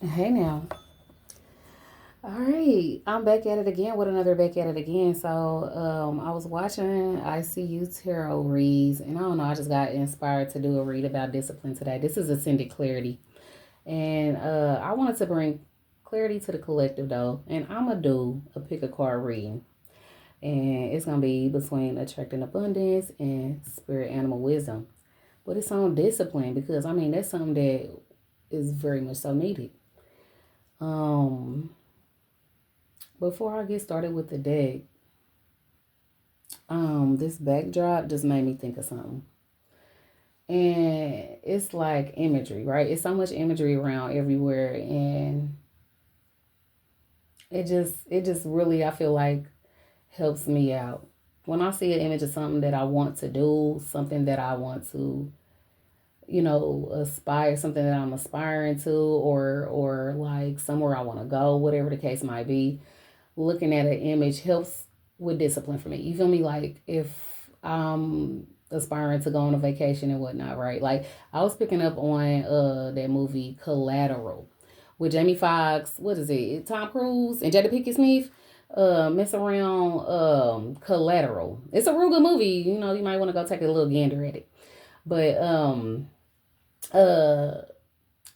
Hey now. All right, I'm back at it again with another back at it again. I was watching ICU Tarot reads, and I don't know, I just got inspired to do a read about discipline today. This is Ascended Clarity, and I wanted to bring clarity to the collective though, and I'm gonna do a pick a card reading, and it's gonna be between attracting abundance and spirit animal wisdom, but it's on discipline because I mean that's something that is very much so needed. Um, Before I get started with the deck, this backdrop just made me think of something. And it's like imagery, right? It's so much imagery around everywhere and it just really I feel like helps me out. When I see an image of something that I want to do, something that I want to, aspire, something that I'm aspiring to or like somewhere I want to go, whatever the case might be, looking at an image helps with discipline for me. You feel me? Like if I'm aspiring to go on a vacation and whatnot, right? Like I was picking up on that movie Collateral with Jamie Foxx. What is it? Tom Cruise and Jada Pinkett Smith. Mess around. Collateral. It's a real good movie. You know, you might want to go take a little gander at it. But uh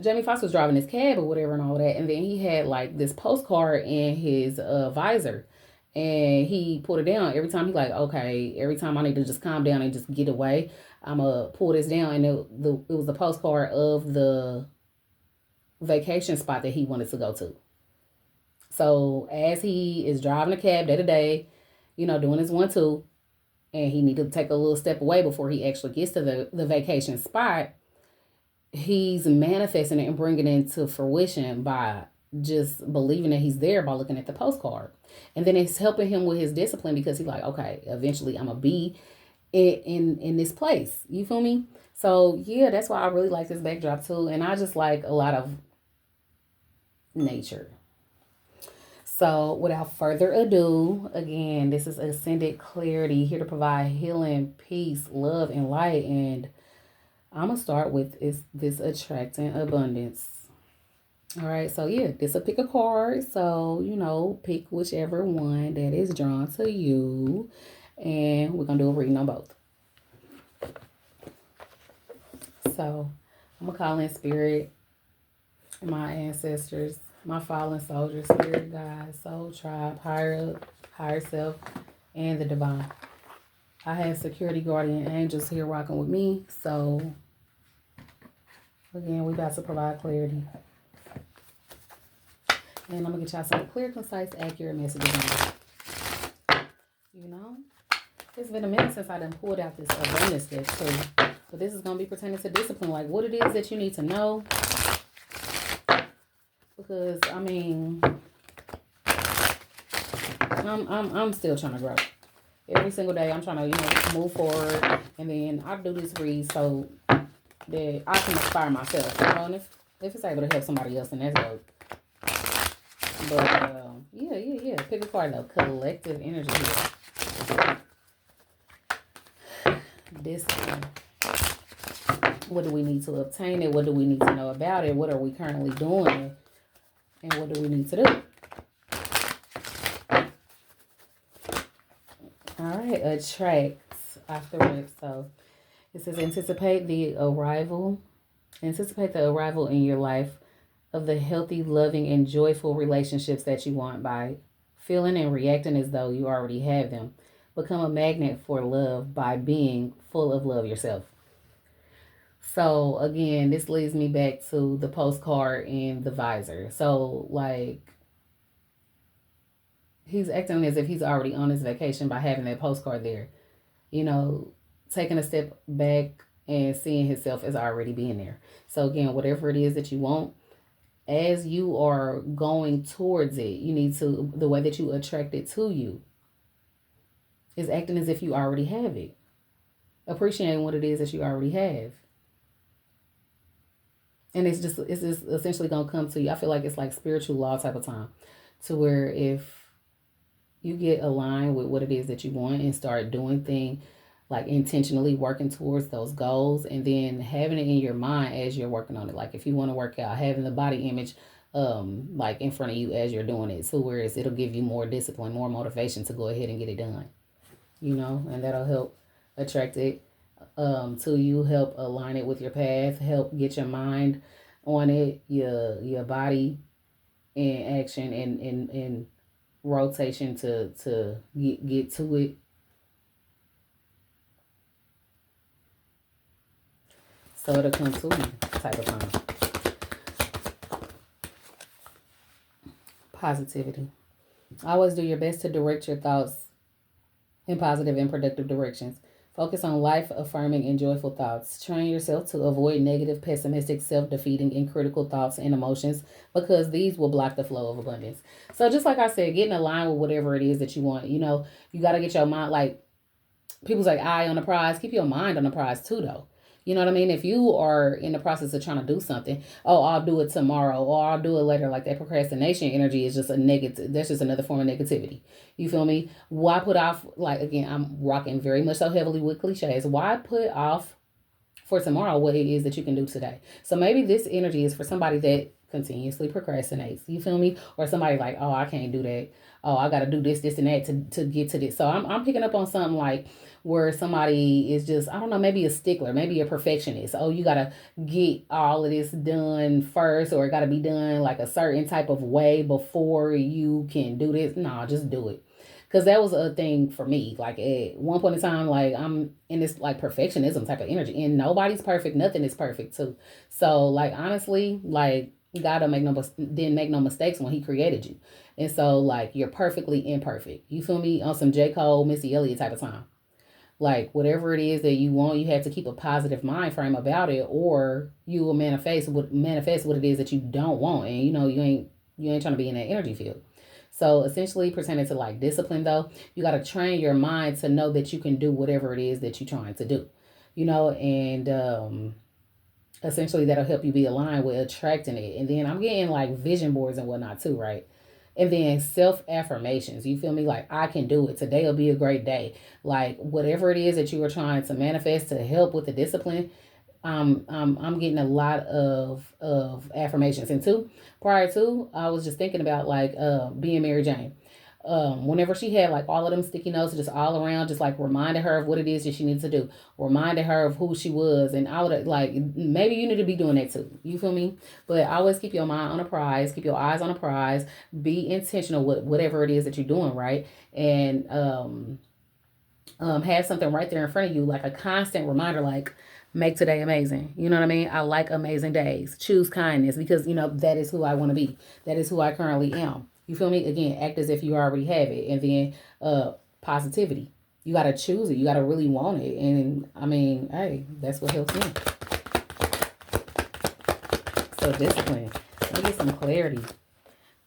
Jamie Foxx was driving his cab or whatever and all that, and then he had like this postcard in his visor, and he pulled it down every time. He like, okay, every time I need to just calm down and just get away, I'ma pull this down, and it was the postcard of the vacation spot that he wanted to go to. So as he is driving the cab day to day, doing his 1 2, and he needed to take a little step away before he actually gets to the vacation spot, he's manifesting it and bringing it into fruition by just believing that he's there by looking at the postcard. And then it's helping him with his discipline because he's like, okay, eventually I'm gonna be in this place. You feel me? So yeah, that's why I really like this backdrop too. And I just like a lot of nature. So without further ado, again, this is Ascended Clarity here to provide healing, peace, love, and light. And I'm gonna start with is this attracting abundance. All right, so yeah, this will pick a card. So, pick whichever one that is drawn to you. And we're going to do a reading on both. So, I'm going to call in spirit, my ancestors, my fallen soldiers, spirit guides, soul tribe, higher up, higher self, and the divine. I have security guardian angels here rocking with me. So, again, we got to provide clarity. And I'm going to get y'all some clear, concise, accurate messages on it. You know? It's been a minute since I done pulled out this abundance deck too. But this is gonna be pertaining to discipline, like what it is that you need to know. Because I mean, I'm still trying to grow. Every single day, I'm trying to move forward, and then I do this read so that I can inspire myself. And if it's able to help somebody else, then that's dope. But yeah. Pick a card though. Collective energy here. Discipline. What do we need to obtain it? What do we need to know about it? What are we currently doing? And what do we need to do? All right, attract afterwards. So it says anticipate the arrival in your life of the healthy, loving, and joyful relationships that you want by feeling and reacting as though you already have them. Become a magnet for love by being full of love yourself. So again, this leads me back to the postcard and the visor. So like he's acting as if he's already on his vacation by having that postcard there. You know, taking a step back and seeing himself as already being there. So again, whatever it is that you want, as you are going towards it, you need to the way that you attract it to you is acting as if you already have it. Appreciating what it is that you already have. And it's just essentially gonna come to you. I feel like it's like spiritual law type of time. To where if you get aligned with what it is that you want and start doing things like intentionally working towards those goals and then having it in your mind as you're working on it. Like if you want to work out, having the body image like in front of you as you're doing it. So whereas it'll give you more discipline, more motivation to go ahead and get it done. And that'll help attract it to you, help align it with your path, help get your mind on it, your body in action and rotation to get to it. So it'll come to you type of thing. Positivity. Always do your best to direct your thoughts in positive and productive directions. Focus on life affirming and joyful thoughts. Train yourself to avoid negative, pessimistic, self defeating, and critical thoughts and emotions because these will block the flow of abundance. So, just like I said, getting aligned with whatever it is that you want, you got to get your mind, like people's like eye on the prize, keep your mind on the prize too, though. You know what I mean? If you are in the process of trying to do something, oh, I'll do it tomorrow or I'll do it later, like that procrastination energy is just a negative. That's just another form of negativity. You feel me? Why put off, like, again, I'm rocking very much so heavily with cliches. Why put off for tomorrow what it is that you can do today? So maybe this energy is for somebody that continuously procrastinates. You feel me? Or somebody like, oh, I can't do that. Oh, I got to do this, this, and that to get to this. So I'm picking up on something like where somebody is just, I don't know, maybe a stickler, maybe a perfectionist. Oh, you got to get all of this done first, or it got to be done like a certain type of way before you can do this. No, just do it. Because that was a thing for me. Like at one point in time, like I'm in this like perfectionism type of energy, and nobody's perfect. Nothing is perfect too. So like honestly, like God didn't make no mistakes when He created you, and so like you're perfectly imperfect. You feel me? On some J. Cole, Missy Elliott type of time. Like whatever it is that you want, you have to keep a positive mind frame about it, or you will manifest what it is that you don't want, and you ain't trying to be in that energy field. So essentially, pertaining to like discipline, though, you got to train your mind to know that you can do whatever it is that you're trying to do, and essentially that'll help you be aligned with attracting it. And then I'm getting like vision boards and whatnot too, right? And then self affirmations. You feel me? Like, I can do it. Today will be a great day. Like, whatever it is that you are trying to manifest to help with the discipline, I'm getting a lot of affirmations. And two, prior to, I was just thinking about like being Mary Jane. Whenever she had like all of them sticky notes just all around, just like reminded her of what it is that she needs to do, reminded her of who she was, and I would like maybe you need to be doing that too. You feel me? But always keep your mind on a prize, keep your eyes on a prize, be intentional with whatever it is that you're doing, right? And have something right there in front of you, like a constant reminder, like make today amazing. You know what I mean? I like amazing days. Choose kindness because that is who I want to be. That is who I currently am. You feel me? Again, act as if you already have it. And then positivity. You got to choose it. You got to really want it. And I mean, hey, that's what helps me. So discipline. Let me get some clarity.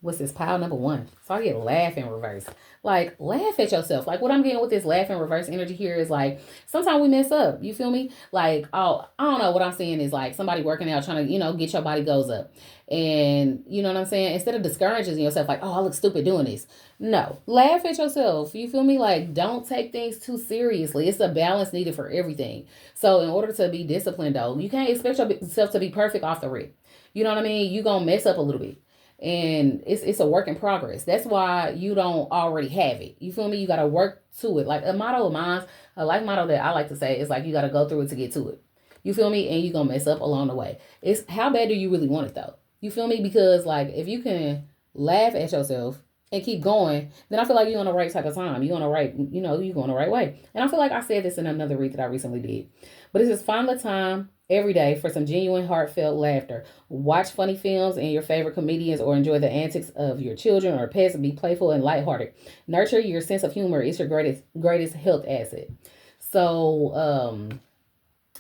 What's this? Pile number one. So I get laugh in reverse. Like, laugh at yourself. Like, what I'm getting with this laugh in reverse energy here is like, sometimes we mess up. You feel me? Like, oh, I don't know. What I'm saying is like somebody working out trying to, get your body goes up. And you know what I'm saying? Instead of discouraging yourself, like, oh, I look stupid doing this. No, laugh at yourself. You feel me? Like, don't take things too seriously. It's a balance needed for everything. So in order to be disciplined, though, you can't expect yourself to be perfect off the rip. You know what I mean? You gonna mess up a little bit, and it's a work in progress. That's why you don't already have it. You feel me? You got to work to it. Like a motto of mine, a life motto that I like to say is like, you got to go through it to get to it. You feel me? And you gonna mess up along the way. It's how bad do you really want it though? You feel me? Because like if you can laugh at yourself and keep going, then I feel like you're on the right type of time. You're on the right, you're going the right way. And I feel like I said this in another read that I recently did. But it's just find the time every day for some genuine, heartfelt laughter. Watch funny films and your favorite comedians, or enjoy the antics of your children or pets. Be playful and lighthearted. Nurture your sense of humor. It's your greatest health asset. So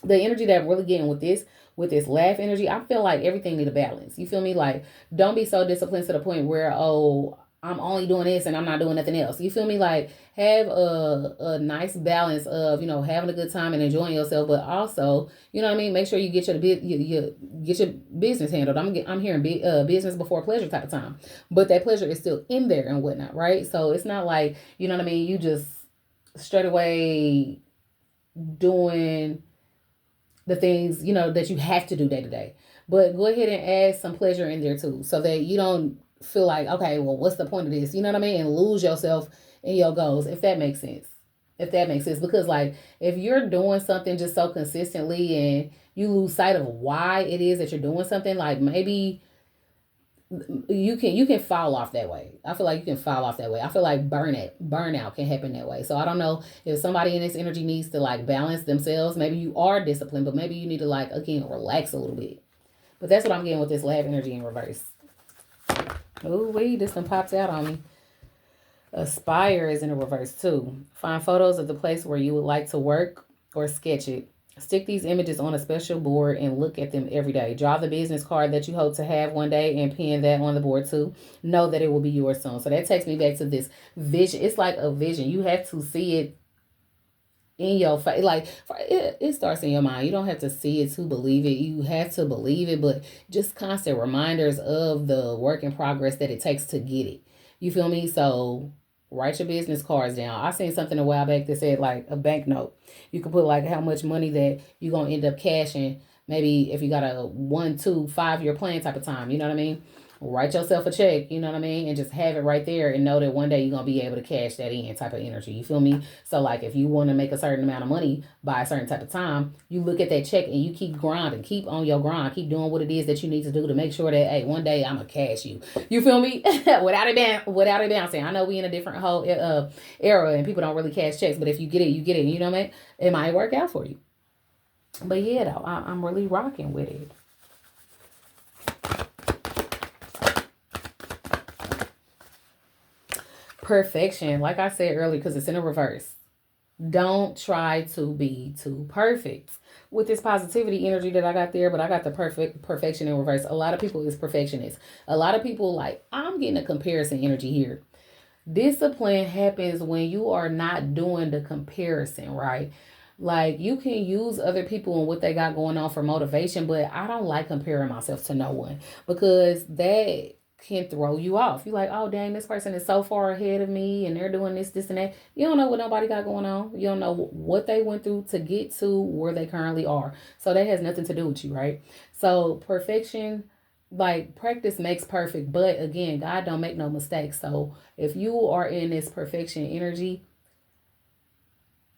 the energy that I'm really getting with this laugh energy, I feel like everything need a balance. You feel me? Like, don't be so disciplined to the point where, oh, I'm only doing this and I'm not doing nothing else. You feel me? Like, have a nice balance of, having a good time and enjoying yourself, but also, you know what I mean? Make sure you get you get your business handled. I'm hearing business before pleasure type of time, but that pleasure is still in there and whatnot, right? So it's not like, you know what I mean? You just straight away doing the things, that you have to do day to day. But go ahead and add some pleasure in there too, so that you don't feel like, okay, well, what's the point of this? You know what I mean? And lose yourself in your goals, if that makes sense. If that makes sense. Because, like, if you're doing something just so consistently and you lose sight of why it is that you're doing something, like maybe you can fall off that way. I feel like you can fall off that way. I feel like burnout can happen that way. So I don't know if somebody in this energy needs to like balance themselves. Maybe you are disciplined, but maybe you need to like again relax a little bit. But that's what I'm getting with this lab energy in reverse. Oh wait, this one pops out on me. Aspire is in a reverse too. Find photos of the place where you would like to work or sketch it. Stick these images on a special board and look at them every day. Draw the business card that you hope to have one day and pin that on the board too. Know that it will be yours soon. So that takes me back to this vision. It's like a vision. You have to see it in your face. Like it starts in your mind. You don't have to see it to believe it. You have to believe it, but just constant reminders of the work in progress that it takes to get it. You feel me? So write your business cards down. I seen something a while back that said like a banknote. You can put like how much money that you're gonna end up cashing. Maybe if you got a 1, 2, 5 year plan type of time, you know what I mean? Write yourself a check, you know what I mean? And just have it right there and know that one day you're going to be able to cash that in type of energy. You feel me? So, like, if you want to make a certain amount of money by a certain type of time, you look at that check and you keep grinding, keep on your grind, keep doing what it is that you need to do to make sure that, hey, one day I'm going to cash you. You feel me? without it bouncing. I know we in a different whole era and people don't really cash checks, but if you get it, you get it. You know what I mean? It might work out for you. But yeah, though, I'm really rocking with it. Perfection, like I said earlier, because it's in a reverse. Don't try to be too perfect with this positivity energy that I got there, but I got the perfection in reverse. A lot of people is perfectionists. A lot of people like, I'm getting a comparison energy here. Discipline happens when you are not doing the comparison, right? Like you can use other people and what they got going on for motivation, but I don't like comparing myself to no one because that can throw you off. You like, oh dang, this person is so far ahead of me and they're doing this, this, and that. You don't know what nobody got going on. You don't know what they went through to get to where they currently are. So that has nothing to do with you, right? So perfection, like practice makes perfect, but again, God don't make no mistakes. So if you are in this perfection energy,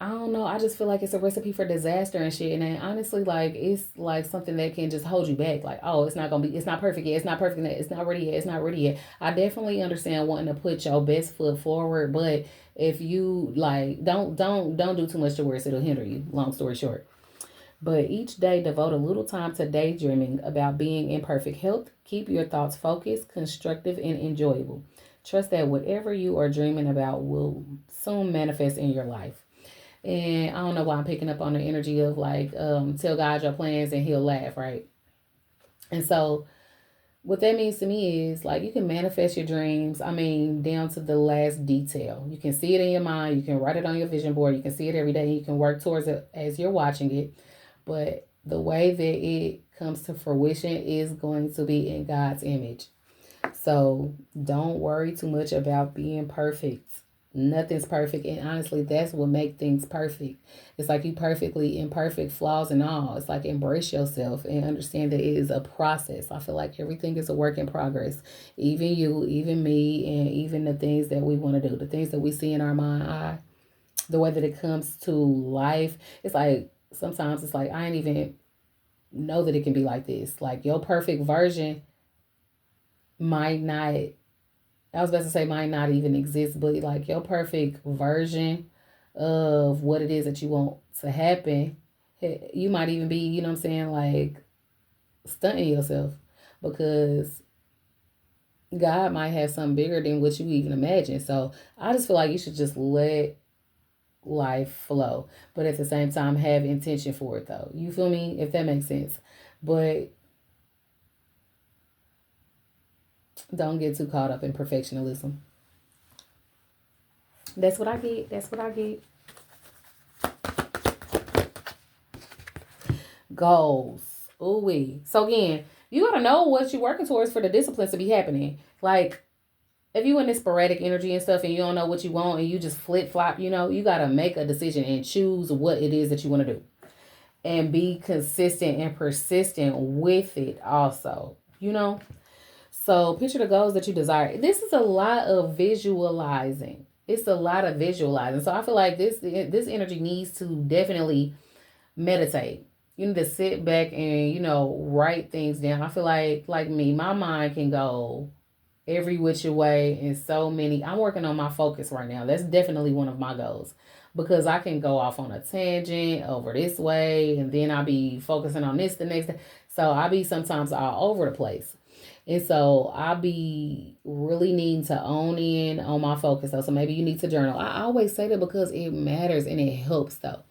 I don't know. I just feel like it's a recipe for disaster and shit. And then honestly, like it's like something that can just hold you back. Like, oh, it's not gonna be, it's not perfect yet. It's not perfect yet. It's not ready yet. It's not ready yet. I definitely understand wanting to put your best foot forward, but if you like, don't do too much to where it'll hinder you. Long story short. But each day, devote a little time to daydreaming about being in perfect health. Keep your thoughts focused, constructive, and enjoyable. Trust that whatever you are dreaming about will soon manifest in your life. And I don't know why I'm picking up on the energy of like, tell God your plans and he'll laugh, right? And so what that means to me is like you can manifest your dreams. I mean, down to the last detail. You can see it in your mind. You can write it on your vision board. You can see it every day. You can work towards it as you're watching it. But the way that it comes to fruition is going to be in God's image. So don't worry too much about being perfect. Nothing's perfect. And honestly, that's what makes things perfect. It's like you perfectly imperfect, flaws and all. It's like embrace yourself and understand that it is a process. I feel like everything is a work in progress. Even you, even me, and even the things that we want to do, the things that we see in our mind eye, the way that it comes to life. It's like sometimes it's like I ain't even know that it can be like this. Like your perfect version might not, I was about to say might not even exist, but like your perfect version of what it is that you want to happen, you might even be, you know what I'm saying, like stunting yourself because God might have something bigger than what you even imagine. So I just feel like you should just let life flow, but at the same time have intention for it though. You feel me? If that makes sense. But don't get too caught up in perfectionism. That's what I get. That's what I get. Goals. Ooh wee. So again, you gotta know what you're working towards for the disciplines to be happening. Like if you in this sporadic energy and stuff and you don't know what you want and you just flip flop, you know, you gotta make a decision and choose what it is that you want to do. and be consistent and persistent with it also, you know? So picture the goals that you desire. This is a lot of visualizing. It's a lot of visualizing. So I feel like this energy needs to definitely meditate. You need to sit back and, write things down. I feel like me, my mind can go every which way and so many. I'm working on my focus right now. That's definitely one of my goals because I can go off on a tangent over this way and then I'll be focusing on this the next day. So I'll be sometimes all over the place. And so I'll be really needing to own in on my focus. So maybe you need to journal. I always say that because it matters and it helps though.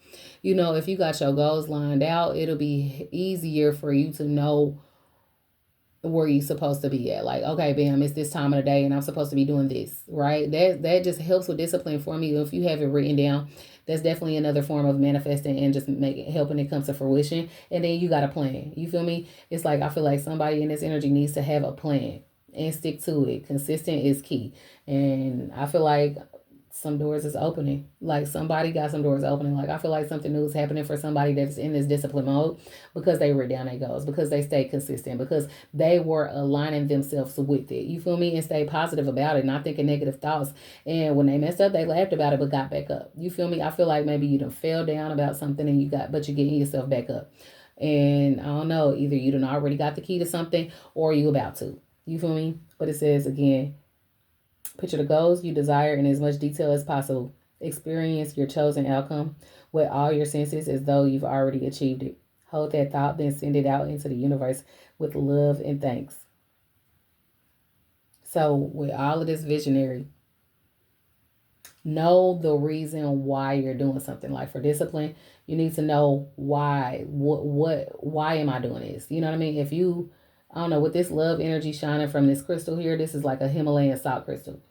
If you got your goals lined out, it'll be easier for you to know where you supposed to be at. Like, okay, bam, it's this time of the day and I'm supposed to be doing this, right? That just helps with discipline for me. If you have it written down, that's definitely another form of manifesting and just helping it come to fruition. And then you got a plan. You feel me? It's like I feel like somebody in this energy needs to have a plan and stick to it. Consistent is key. And I feel like some doors is opening. Like somebody got some doors opening. Like I feel like something new is happening for somebody that's in this discipline mode because they wrote down their goals, because they stayed consistent, because they were aligning themselves with it. You feel me? And stay positive about it, not thinking negative thoughts. And when they messed up, they laughed about it but got back up. You feel me? I feel like maybe you done fell down about something and but you're getting yourself back up. And I don't know, either you done already got the key to something or you about to. You feel me? But it says again, picture the goals you desire in as much detail as possible. Experience your chosen outcome with all your senses as though you've already achieved it. Hold that thought, then send it out into the universe with love and thanks. So, with all of this visionary, know the reason why you're doing something. Like for discipline, you need to know why. Why am I doing this? You know what I mean? If you, I don't know, with this love energy shining from this crystal here, this is like a Himalayan salt crystal.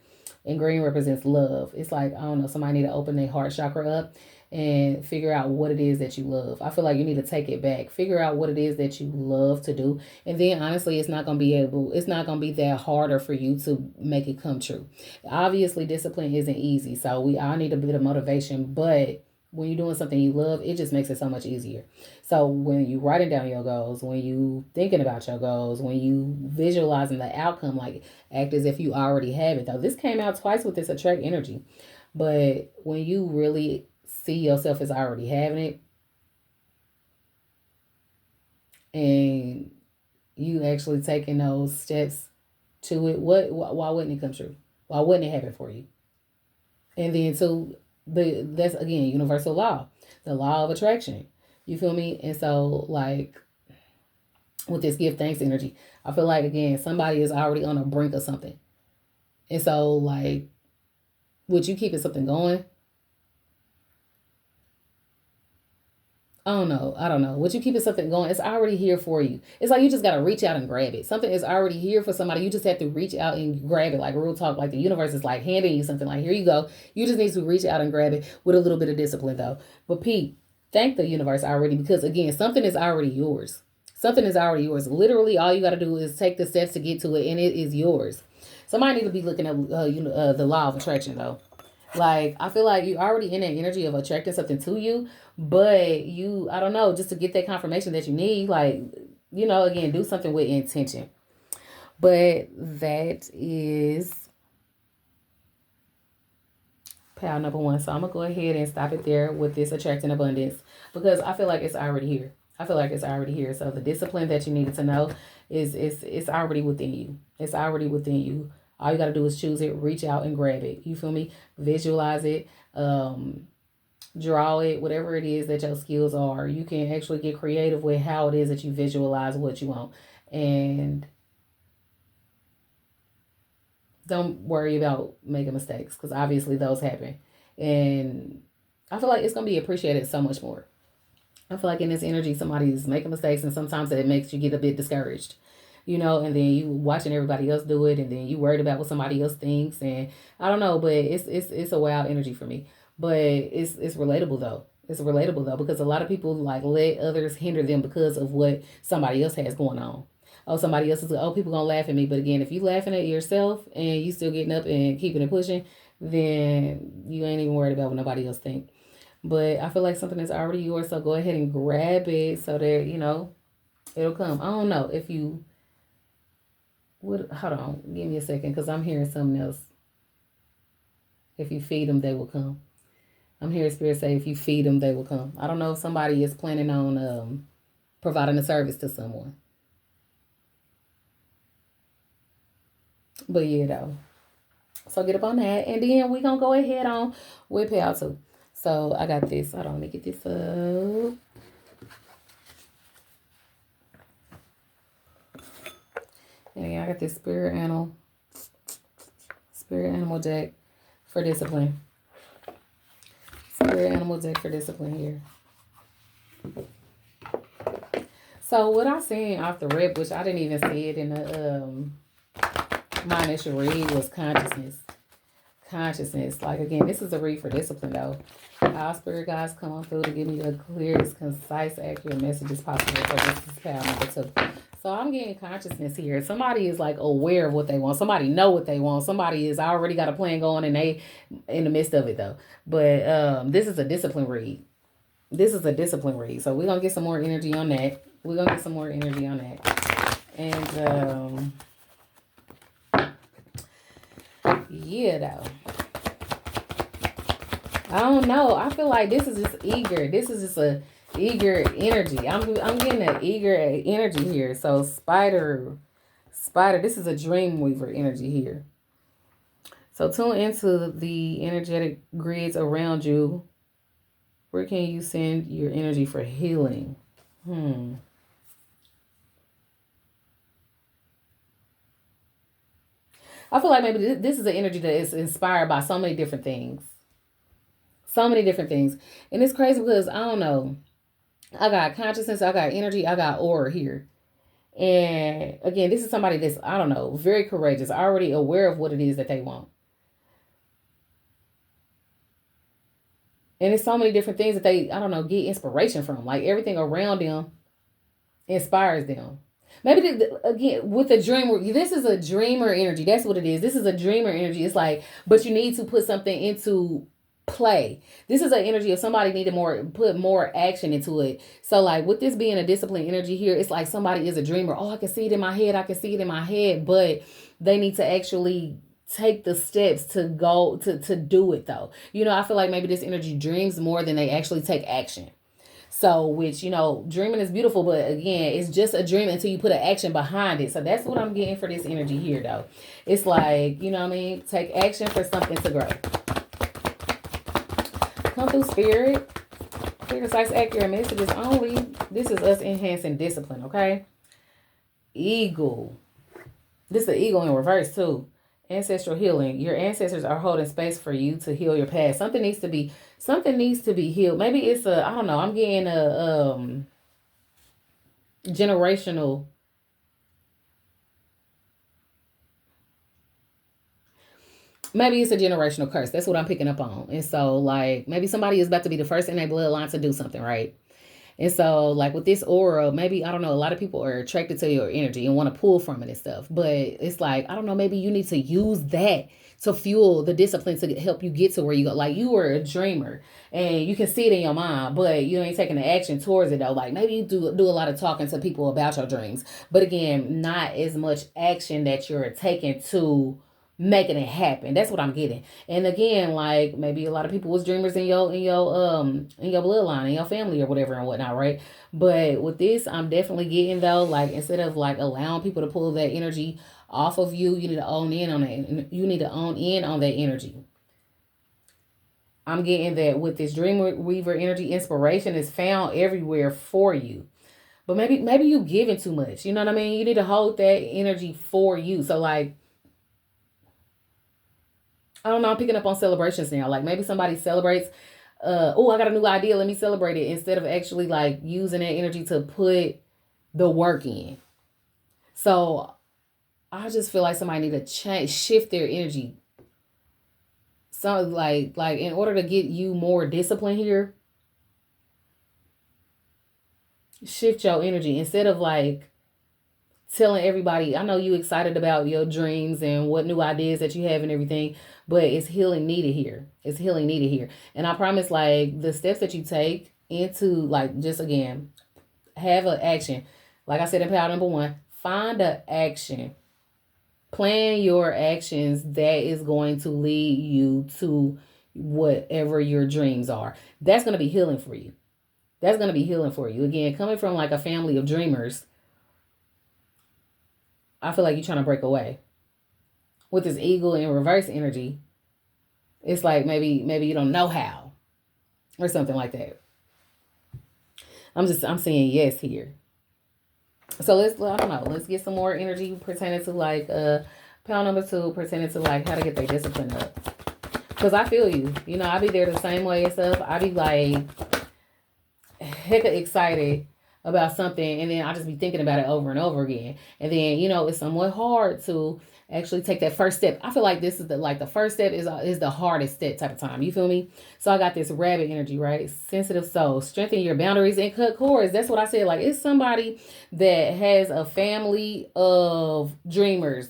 And green represents love. It's like, I don't know, somebody need to open their heart chakra up and figure out what it is that you love. I feel like you need to take it back. Figure out what it is that you love to do. And then honestly, it's not going to be that harder for you to make it come true. Obviously, discipline isn't easy. So we all need a bit of motivation, but when you're doing something you love, it just makes it so much easier. So when you writing down your goals, when you thinking about your goals, when you visualizing the outcome, like act as if you already have it. Though this came out twice with this attract energy, but when you really see yourself as already having it, and you actually taking those steps to it, why wouldn't it come true? Why wouldn't it happen for you? And then that's again universal law, the law of attraction. You feel me? And so like with this give thanks energy, I feel like again somebody is already on the brink of something. And so like with you keeping something going, I don't know. What you keeping something going, it's already here for you. It's like you just gotta reach out and grab it. Something is already here for somebody. You just have to reach out and grab it. Like real talk, like the universe is like handing you something. Like here you go. You just need to reach out and grab it with a little bit of discipline though. But Pete, thank the universe already because again, something is already yours. Something is already yours. Literally, all you gotta do is take the steps to get to it, and it is yours. Somebody need to be looking at the law of attraction though. Like I feel like you're already in that energy of attracting something to you, but you, I don't know, just to get that confirmation that you need, like, again, do something with intention. But that is pile number one. So I'm gonna go ahead and stop it there with this attracting abundance because I feel like it's already here. I feel like it's already here. So the discipline that you needed to know is it's already within you. It's already within you. All you gotta do is choose it, reach out and grab it. You feel me? Visualize it, draw it, whatever it is that your skills are. You can actually get creative with how it is that you visualize what you want. And don't worry about making mistakes because obviously those happen. And I feel like it's going to be appreciated so much more. I feel like in this energy, somebody's making mistakes and sometimes it makes you get a bit discouraged, and then you watching everybody else do it and then you worried about what somebody else thinks. And I don't know, but it's a wild energy for me. But it's relatable though. It's relatable though because a lot of people like let others hinder them because of what somebody else has going on. Oh, somebody else is, oh, people gonna laugh at me. But again, if you laughing at yourself and you still getting up and keeping it pushing, then you ain't even worried about what nobody else think. But I feel like something is already yours, so go ahead and grab it so that, it'll come. I don't know if you would, hold on, give me a second because I'm hearing something else. If you feed them, they will come. I'm hearing Spirit say, if you feed them, they will come. I don't know if somebody is planning on providing a service to someone. But yeah, though. So get up on that. And then we going to go ahead on with Pal too. So I got this. Hold on, let me get this up. And again, I got this spirit animal deck for discipline. Spirit animal deck for discipline here. So what I seen off the rip, which I didn't even see it in the my initial read, was consciousness. Consciousness. Like, again, this is a read for discipline though. All spirit guides come on through to give me the clearest, concise, accurate messages possible. So this is Pal number 2. So I'm getting consciousness here. Somebody is like aware of what they want. Somebody know what they want. Somebody is already got a plan going and they in the midst of it though. But this is a discipline read. This is a discipline read. So we're gonna get some more energy on that. And yeah though. I don't know. I feel like this is just eager. This is just a eager energy. I'm getting an eager energy here. So spider, this is a dream weaver energy here. So tune into the energetic grids around you. Where can you send your energy for healing? I feel like maybe this is an energy that is inspired by so many different things. So many different things. And it's crazy because, I don't know, I got consciousness, I got energy, I got aura here. And again, this is somebody that's, I don't know, very courageous, already aware of what it is that they want. And it's so many different things that they, I don't know, get inspiration from. Like everything around them inspires them. Maybe, again, with a dreamer, this is a dreamer energy. That's what it is. This is a dreamer energy. It's like, but you need to put something into play. This is an energy of somebody needed put more action into it. So like with this being a disciplined energy here, it's like somebody is a dreamer. Oh, I can see it in my head. But they need to actually take the steps to go to do it though. I feel like maybe this energy dreams more than they actually take action. So, which, dreaming is beautiful, but again, it's just a dream until you put an action behind it. So that's what I'm getting for this energy here, though. It's like, take action for something to grow. Come through, Spirit. Clear, concise, accurate messages only. This is us enhancing discipline, okay? Eagle. This is the eagle in reverse, too. Ancestral healing. Your ancestors are holding space for you to heal your past. Something needs to be healed. Maybe it's I don't know. I'm getting a generational. Maybe it's a generational curse. That's what I'm picking up on. And so, like, maybe somebody is about to be the first in their bloodline to do something, right? And so, like, with this aura, maybe, I don't know, a lot of people are attracted to your energy and want to pull from it and stuff. But it's like, I don't know, maybe you need to use that to fuel the discipline to help you get to where you go. Like, you were a dreamer and you can see it in your mind, but you ain't taking the action towards it, though. Like, maybe you do a lot of talking to people about your dreams. But again, not as much action that you're taking to making it happen. That's what I'm getting. And again, like maybe a lot of people was dreamers in your bloodline, in your family or whatever and whatnot, right? But with this, I'm definitely getting though, like instead of like allowing people to pull that energy off of you, you need to own in on that. You need to own in on that energy. I'm getting that with this dream weaver energy, inspiration is found everywhere for you. But maybe you giving too much. You know what I mean? You need to hold that energy for you. So like I don't know, I'm picking up on celebrations now. Like maybe somebody celebrates, oh, I got a new idea, let me celebrate it, instead of actually like using that energy to put the work in. So I just feel like somebody need to shift their energy. So like in order to get you more discipline here, shift your energy instead of like telling everybody, I know you excited about your dreams and what new ideas that you have and everything, but it's healing needed here. It's healing needed here. And I promise, like, the steps that you take into, like, just again, have an action. Like I said in power number one, find an action. Plan your actions that is going to lead you to whatever your dreams are. That's going to be healing for you. That's going to be healing for you. Again, coming from like a family of dreamers, I feel like you're trying to break away. With this eagle in reverse energy, it's like maybe you don't know how or something like that. I'm saying yes here. So I don't know, let's get some more energy pertaining to like pound number two, pertaining to like how to get their discipline up. Because I feel you. You know, I be there the same way and stuff. I be like hecka excited about something, and then I just be thinking about it over and over again. And then, you know, it's somewhat hard to actually take that first step. I feel like this is the first step is the hardest step type of time. You feel me? So I got this rabbit energy, right? Sensitive soul, strengthen your boundaries and cut cords. That's what I said. Like, it's somebody that has a family of dreamers.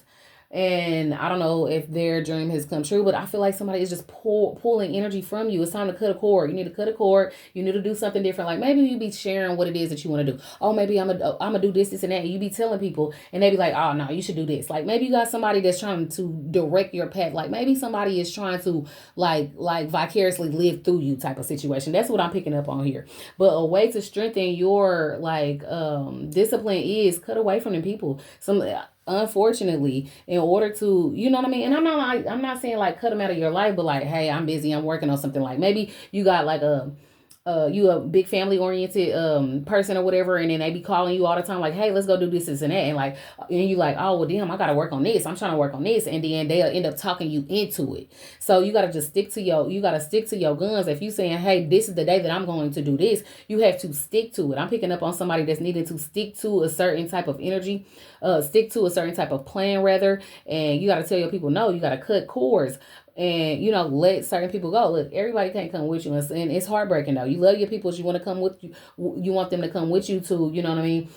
And I don't know if their dream has come true, but I feel like somebody is just pulling energy from you. It's time to cut a cord. You need to cut a cord. You need to do something different. Like maybe you be sharing what it is that you want to do. Oh, maybe I'm gonna do this, and that. And you be telling people, and they be like, oh no, you should do this. Like maybe you got somebody that's trying to direct your path. Like maybe somebody is trying to like vicariously live through you type of situation. That's what I'm picking up on here. But a way to strengthen your like discipline is cut away from them people. Unfortunately, in order to, you know what I mean? And I'm not saying like cut them out of your life, but like, hey, I'm busy, I'm working on something. Like maybe you got like you a big family oriented person or whatever, and then they be calling you all the time like, hey, let's go do this and that, and like, and you like, oh well, damn, I gotta work on this, I'm trying to work on this, and then they'll end up talking you into it. So you gotta just stick to your guns. If you saying, hey, this is the day that I'm going to do this, you have to stick to it. I'm picking up on somebody that's needing to stick to a certain type of energy, stick to a certain type of plan rather, and you gotta tell your people no. You gotta cut cords. And, you know, let certain people go. Look, everybody can't come with you. And it's heartbreaking, though. You love your people. You want to come with you. You want them to come with you to, you know what I mean?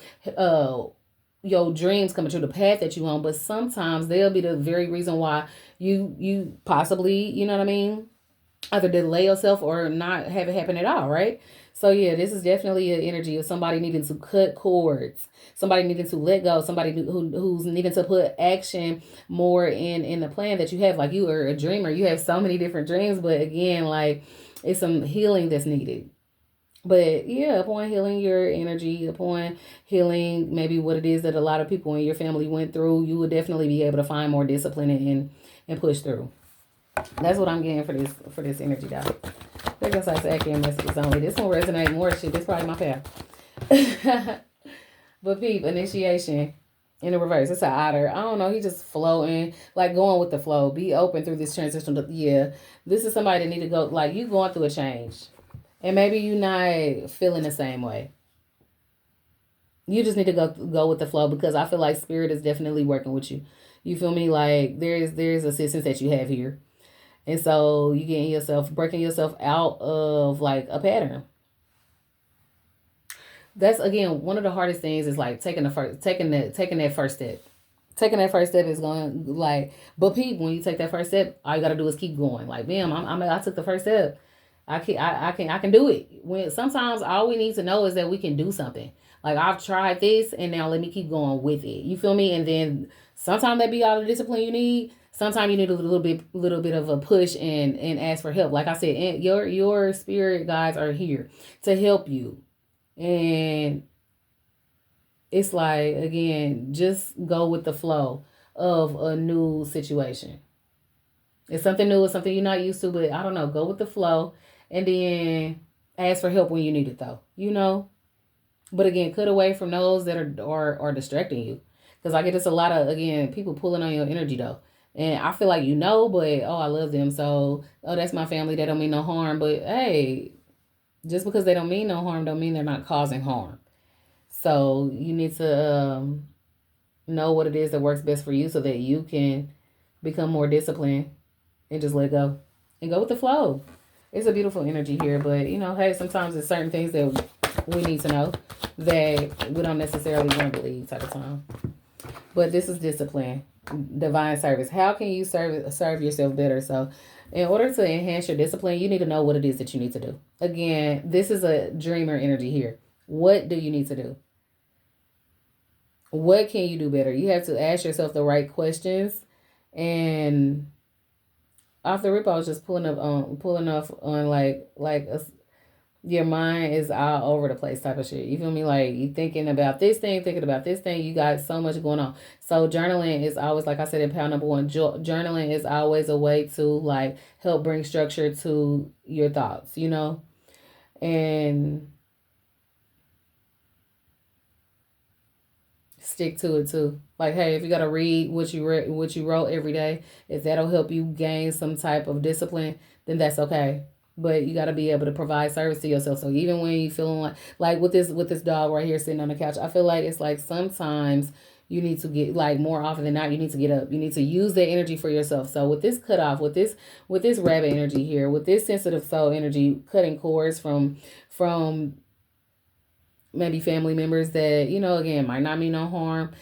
Your dreams coming true, the path that you on. But sometimes they'll be the very reason why you possibly, you know what I mean, either delay yourself or not have it happen at all, right? So yeah, this is definitely an energy of somebody needing to cut cords, somebody needing to let go, somebody who's needing to put action more in the plan that you have. Like you are a dreamer, you have so many different dreams, but again, like it's some healing that's needed. But yeah, upon healing your energy, upon healing maybe what it is that a lot of people in your family went through, you will definitely be able to find more discipline and push through. That's what I'm getting for this energy, though. I guess I said accurate messages only. This one resonate more shit. This probably my path. But peep, initiation in the reverse. It's an otter. I don't know. He just floating, like going with the flow. Be open through this transition. Yeah, this is somebody that need to go. Like you going through a change, and maybe you not feeling the same way. You just need to go with the flow because I feel like spirit is definitely working with you. You feel me? Like there's assistance that you have here. And so you breaking yourself out of like a pattern. That's again one of the hardest things is like taking that first step. Taking that first step is going like, but people, when you take that first step, all you gotta do is keep going. Like, damn, I took the first step. I can do it. When sometimes all we need to know is that we can do something. Like I've tried this, and now let me keep going with it. You feel me? And then sometimes that be all the discipline you need. Sometimes you need a little bit of a push and ask for help. Like I said, and your spirit guides are here to help you. And it's like, again, just go with the flow of a new situation. It's something new, it's something you're not used to, but I don't know, go with the flow and then ask for help when you need it though, you know? But again, cut away from those that are distracting you. Because I get this a lot of, again, people pulling on your energy though. And I feel like, but, oh, I love them. So, oh, that's my family. They don't mean no harm. But, hey, just because they don't mean no harm don't mean they're not causing harm. So, you need to know what it is that works best for you so that you can become more disciplined and just let go. And go with the flow. It's a beautiful energy here. But, hey, sometimes there's certain things that we need to know that we don't necessarily want to believe type of time. But this is discipline, divine service. How can you serve yourself better? So, in order to enhance your discipline, you need to know what it is that you need to do. Again, this is a dreamer energy here. What do you need to do? What can you do better? You have to ask yourself the right questions. And off the rip, I was just pulling off on your mind is all over the place type of shit. You feel me? Like you thinking about this thing, thinking about this thing. You got so much going on. So journaling is always, like I said in pound number one, journaling is always a way to like help bring structure to your thoughts, and stick to it too. Like, hey, if you gotta read what you wrote every day, if that'll help you gain some type of discipline, then that's okay. But you gotta be able to provide service to yourself. So even when you feeling like with this dog right here sitting on the couch, I feel like it's like sometimes you need to get like more often than not, you need to get up. You need to use that energy for yourself. So with this cutoff, with this rabbit energy here, with this sensitive soul energy, cutting cords from maybe family members that, again, might not mean no harm,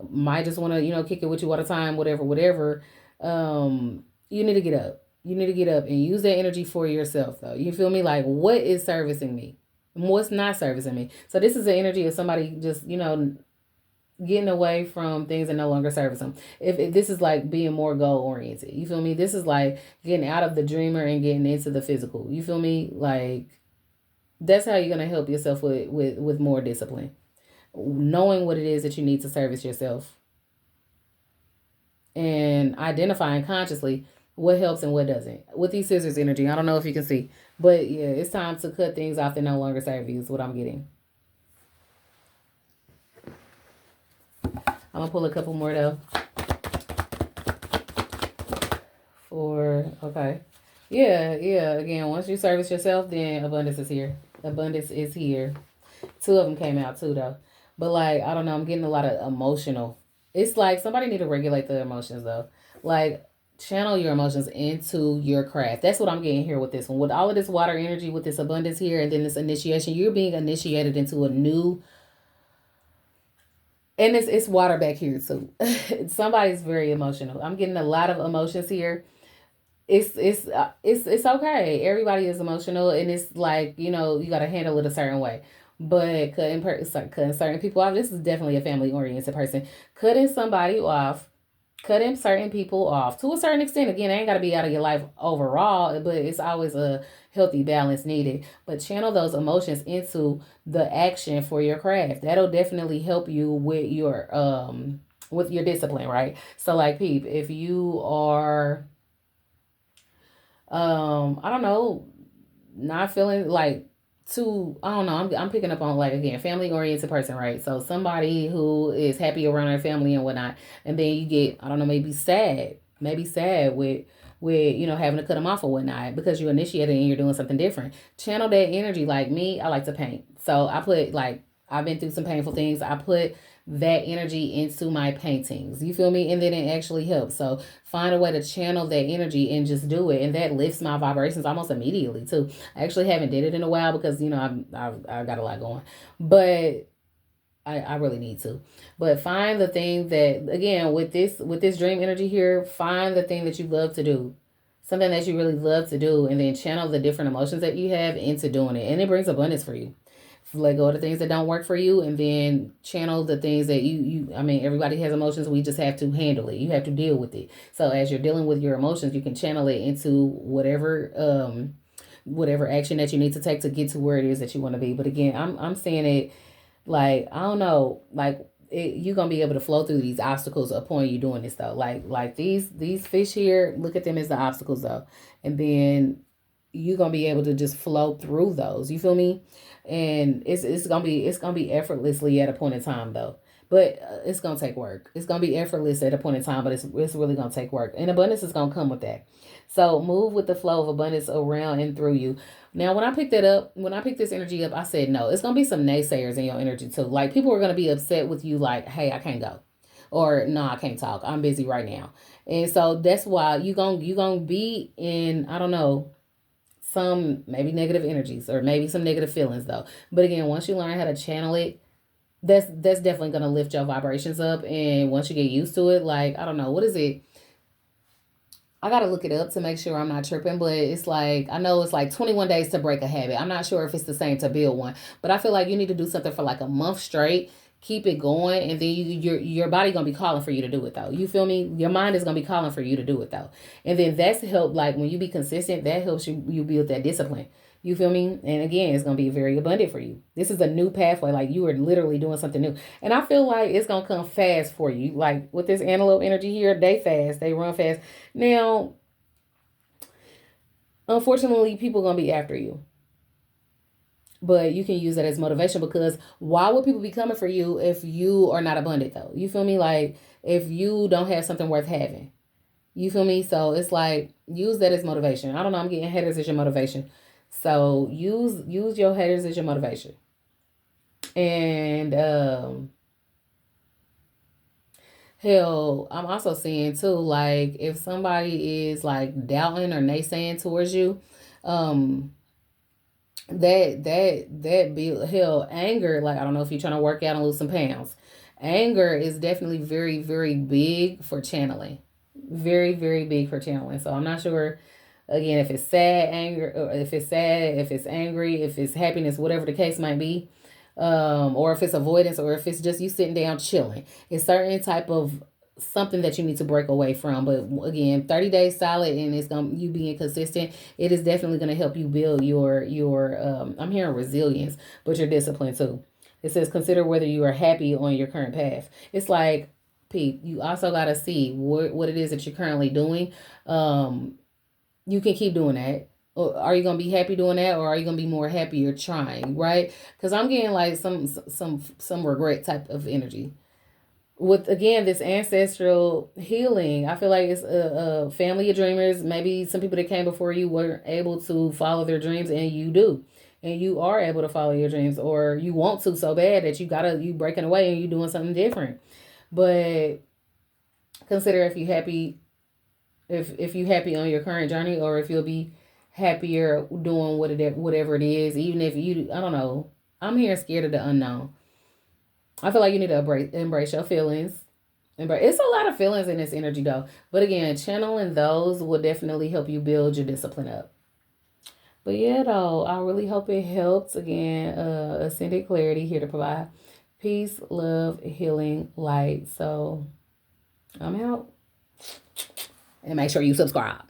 might just want to, kick it with you all the time, whatever. You need to get up. You need to get up and use that energy for yourself, though. You feel me? Like, what is servicing me? What's not servicing me? So this is the energy of somebody just, getting away from things that no longer service them. If this is like being more goal oriented, you feel me? This is like getting out of the dreamer and getting into the physical. You feel me? Like, that's how you're going to help yourself with more discipline, knowing what it is that you need to service yourself and identifying consciously what helps and what doesn't. With these scissors energy, I don't know if you can see, but yeah, it's time to cut things off that no longer serve you is what I'm getting. I'm going to pull a couple more though. Okay. Yeah. Again, once you service yourself, then abundance is here. Abundance is here. Two of them came out too though. But like, I don't know, I'm getting a lot of emotional. It's like somebody need to regulate the emotions though. Like, channel your emotions into your craft. That's what I'm getting here with this one. With all of this water energy, with this abundance here, and then this initiation, you're being initiated into a new, and it's water back here too. Somebody's very emotional. I'm getting a lot of emotions here. It's okay. Everybody is emotional, and it's like, you got to handle it a certain way. But cutting certain people off. This is definitely a family oriented person. Cutting somebody off, cutting certain people off to a certain extent. Again, it ain't got to be out of your life overall, but it's always a healthy balance needed. But channel those emotions into the action for your craft. That'll definitely help you with your discipline, right? So like, peep, if you are I don't know, not feeling like too, I don't know, I'm picking up on, like, again, family oriented person, right? So somebody who is happy around their family and whatnot, and then you get, I don't know, maybe sad with having to cut them off or whatnot because you initiated and you're doing something different. Channel that energy. Like me, I like to paint, so I put, like, I've been through some painful things. I put that energy into my paintings. You feel me? And then it actually helps. So find a way to channel that energy and just do it. And that lifts my vibrations almost immediately too. I actually haven't did it in a while because, I've got a lot going. But I really need to. But find the thing that, again, with this dream energy here, find the thing that you love to do. Something that you really love to do, and then channel the different emotions that you have into doing it. And it brings abundance for you. Let go of the things that don't work for you, and then channel the things that I mean, everybody has emotions. We just have to handle it. You have to deal with it. So as you're dealing with your emotions, you can channel it into whatever action that you need to take to get to where it is that you want to be. But again, I'm saying it like, I don't know, like, you're gonna be able to flow through these obstacles upon you doing this though. Like these fish here, look at them as the obstacles though, and then you're gonna be able to just flow through those. You feel me? And it's gonna be effortlessly at a point in time though. But it's gonna take work. It's gonna be effortless at a point in time, but it's really gonna take work. And abundance is gonna come with that. So move with the flow of abundance around and through you. Now, when I picked this energy up, I said no. It's gonna be some naysayers in your energy too. Like, people are gonna be upset with you, like, hey, I can't go. Or no, I can't talk. I'm busy right now. And so that's why you gonna be in, I don't know, some maybe negative energies or maybe some negative feelings though. But again, once you learn how to channel it, that's definitely gonna lift your vibrations up. And once you get used to it, like, I don't know, what is it? I gotta look it up to make sure I'm not tripping, but it's like, I know it's like 21 days to break a habit. I'm not sure if it's the same to build one, but I feel like you need to do something for like a month straight, keep it going, and then your body gonna be calling for you to do it though. You feel me? Your mind is gonna be calling for you to do it though, and then that's help. Like when you be consistent, that helps you build that discipline. You feel me? And again, it's gonna be very abundant for you. This is a new pathway. Like you are literally doing something new, and I feel like it's gonna come fast for you. Like with this antelope energy here, they fast, they run fast. Now, unfortunately, people gonna be after you, but you can use that as motivation, because why would people be coming for you if you are not abundant though? You feel me? Like if you don't have something worth having, you feel me? So it's like, use that as motivation. I don't know, I'm getting haters as your motivation. So use your haters as your motivation. And hell, I'm also seeing too, like if somebody is like doubting or naysaying towards you, um that be hell, anger, like I don't know if you're trying to work out and lose some pounds. Anger is definitely very, very big for channeling. Very, very big for channeling. So I'm not sure again if it's sad anger, or if it's sad, if it's angry, if it's happiness, whatever the case might be. Or if it's avoidance, or if it's just you sitting down chilling. It's certain type of something that you need to break away from. But again, 30 days solid, and it's gonna, you being consistent, it is definitely gonna help you build your I'm hearing resilience, but your discipline too. It says consider whether you are happy on your current path. It's like, Pete, you also gotta see what it is that you're currently doing. You can keep doing that. Or are you gonna be happy doing that, or are you gonna be more happier trying, right? Because I'm getting like some regret type of energy with again this ancestral healing. I feel like it's a family of dreamers. Maybe some people that came before you weren't able to follow their dreams, and you do, and you are able to follow your dreams, or you want to so bad that you breaking away and you doing something different. But consider if you happy, if you happy on your current journey, or if you'll be happier doing whatever it is, even if you, I don't know. I'm here scared of the unknown. I feel like you need to embrace your feelings. It's a lot of feelings in this energy though. But again, channeling those will definitely help you build your discipline up. But yeah, though, I really hope it helps. Again, Ascended Clarity here to provide peace, love, healing, light. So I'm out. And make sure you subscribe.